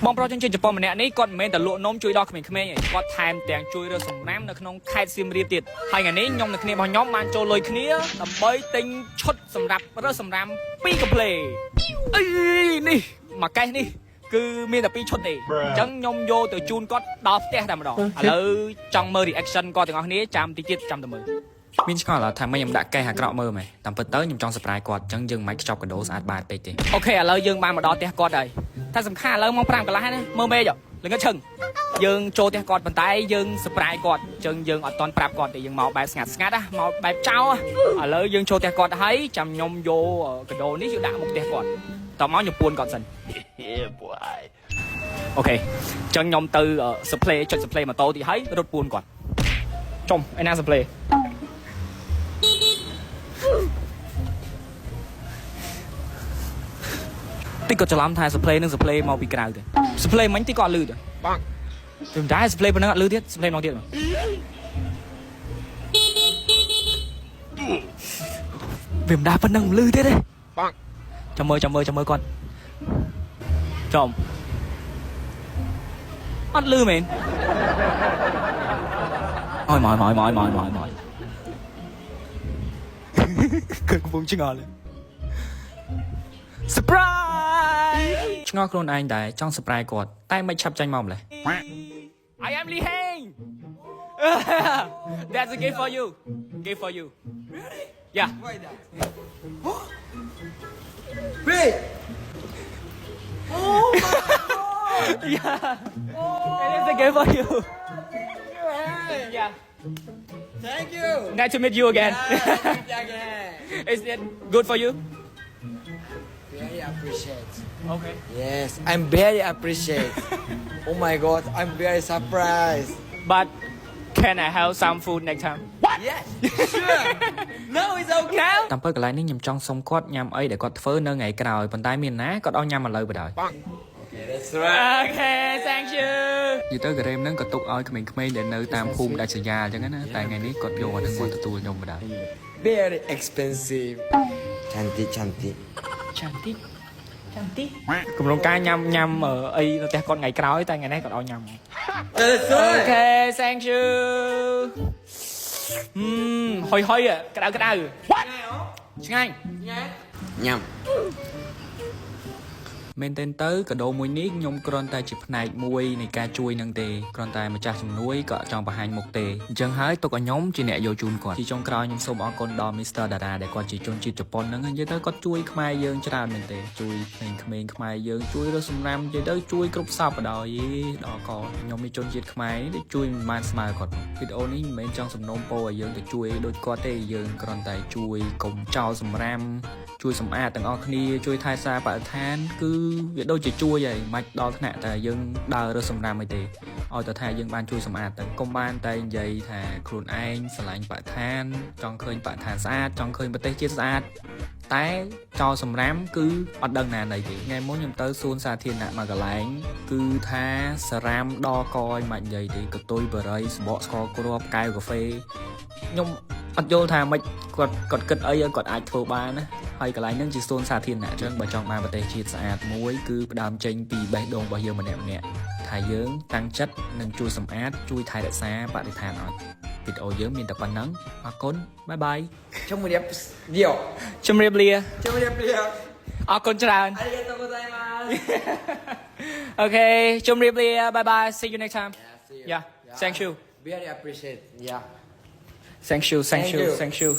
បងប្រុសជនជាតិជប៉ុនម្នាក់នេះគាត់មិនមែនតែលក់នំជួយដល់ក្មេងៗទេគាត់ថែមទាំងជួយរើសសំណាមនៅក្នុងខេត្តសៀមរាបទៀតហើយថ្ងៃនេះខ្ញុំនិងគ្នារបស់ខ្ញុំបានចូលលុយគ្នាដើម្បីទិញឈុតសម្រាប់រើសសំរាម2កាផ្លេអីនេះមួយកេះនេះគឺមានតែ2ឈុតទេអញ្ចឹងខ្ញុំយកទៅជូនគាត់ដល់ផ្ទះតែម្ដងឥឡូវចង់មើល reaction គាត់ទាំងអស់គ្នាចាំតិចទៀតចាំទៅមើលមានឆ្ងល់ថាមិនខ្ញុំដាក់កេះអាក្រក់មើលមែនតាមពិតទៅខ្ញុំចង់ surprise គាត់អញ្ចឹងយើងមិនខ្ចប់កាដូស្អាតបាតពេកទេអូខេឥឡូវយើងបានមកដល់ផ្ទះគាត់ហើយតែសំខាន់ឥឡូវម៉ោង5កន្លះណាមើលមេល្ងឹតឈឹងយើងចូលផ្ទះគាត់ប៉ុន្តែយើង surprise គាត់អញ្ចឹងយើងអត់ទាន់ប្រាប់គាត់ទេយើងមកបែបស្ងាត់ណាមកបែបចោលឥឡូវយើងចូលផ្ទះគាត់ហើយចាំខ្ញុំយកកាដូនេះយកដាក់មុខផ្ទះគាត់តោះមកខ្ញុំពួនគាត់សិនអូខេអញ្ចឹងខ្ញុំទៅ display ចុច display ម៉ូតូទីហើយរត់ពួនគាត់ចុំឯណា displayតិចក៏ច្រឡំថា display នឹង display មកពីក្រៅទៅ display មិញតិចក៏អត់លឺទៅបងតែ display ប៉ុណ្ណឹងអត់លឺទៀត display មកទៀតវាមិនដាប៉ុណ្ណឹងលឺទៀតទេបងចាំមើលគាត់ចំអត់លឺមែនអើយមកគឺកំពុងឆ្ងល់ surprise ឆ្ងល់ខ្លួនឯងដែរចង់ surprise គាត់តែមិនឆាប់ចាញ់មកម្លេះ I am Lee Heng That's a gift for you Yeah Wait! Oh my god! Yeah It is a gift for you Yeah Thank you! Nice to meet you again Is it good for you? Very appreciate. Okay Yes, I'm very appreciate. Oh my god, I'm very surprised. But can I have some food next time? Yes, sure. No, it's okay. Now តាមពិតកន្លែងនេះខ្ញុំចង់សុំគាត់ញ៉ាំអីដែលគាត់ធ្វើនៅថ្ងៃក្រោយប៉ុន្តែមានណាគាត់អស់ញ៉ាំឥឡូវបណ្ដោយ Okay, that's right. Okay thank you និយាយទៅការ៉េមហ្នឹងក៏ទុកឲ្យក្មេងៗដែលនៅតាមភូមិដាច់ស្រយាលអញ្ចឹងណាតែថ្ងៃនេះគាត់យកអាហ្នឹងមកទទួលខ្ញុំបណ្ដោយ Very expensive. Cantik. Cantik កំពុងការញ៉ាំអីនៅផ្ទះគាត់ថ្ងៃក្រោយតែថ្ងៃនេះគាត់ឲ្យញ៉ាំ That's right. Okay thank you ហុយក្តៅឆ្ងាញ់ Nhầm. មែនទែនទៅកាដូមួយនេះខ្ញុំគ្រាន់តែជាផ្នែកមួយនៃការជួយនឹងទេគ្រាន់តែម្ចាស់ជំនួយក៏ចង់បង្ហាញមុខទេអញ្ចឹងហើយទុកឲ្យខ្ញុំជាអ្នកយកជូនគាត់ជាចុងក្រោយខ្ញុំសូមអរគុណដល់ Mr. Dara ដែលគាត់ជាជនជាតិជប៉ុនហ្នឹងនិយាយទៅគាត់ជួយខ្មែរយើងច្រើនមែនទេជួយក្មេងៗខ្មែរយើងជួយរើសសម្រាមនិយាយទៅជួយគ្រប់សពបណ្ដោយដល់កខ្ញុំនេះជនជាតិខ្មែរនេះជួយមិនបានស្មើគាត់វីដេអូនេះមិនមែនចង់សំណូមពរឲ្យយើងទៅជួយដូចគាត់ទេយើងគ្រាន់តែជួយកុំចោលសម្រាមជួយសម្អាតទាំងអស់គ្នាជួយថែសារបរិស្ថានគឺវាដូចជាជួយហើយមិនដល់ថ្នាក់តែយើងដើររើសសម្រាមអីទេឲ្យតែថាយើងបានជួយសម្អាតទៅកុំបានតែនិយាយថាខ្លួនឯងស្រឡាញ់បរិស្ថានចង់ឃើញបរិស្ថានស្អាតចង់ឃើញប្រទេសជាតិស្អាតតែចោលសម្រាមគឺអត់ដឹងណាណីទេថ្ងៃមុនខ្ញុំទៅសួនសាធារណៈមួយកន្លែងគឺថាសារ៉ាមដល់កយមិននិយាយទេកតុយបរិយសបកស្ករគ្រាប់កែវកាហ្វេខ្ញុំអត់យល់ថាមិនគាត់គិតអីគាត់អាចធ្វើបានណាហើយកន្លែងហ្នឹងជាសួនសាធារណៈអញ្ចឹងបើចង់បានប្រទេសជាតិស្អាតមួយគឺផ្ដើមចេញពីបេះដូងរបស់យើងម្នាក់ថាយើងតាំងចិត្តនឹងជួយសម្អាតជួយថែរក្សាបរិស្ថានឲ្យវីដេអូយើងមានតែប៉ុណ្្នឹងអរគុណបាយបាយ Trong một đẹp điều. ជំរាបលា Trong một đẹp điều. អរគុណច្រើន Arigatou gozaimasu. អូខេជំរាបលាបាយបាយ see you next time See you. Yeah thank you Very appreciate. Yeah. thank you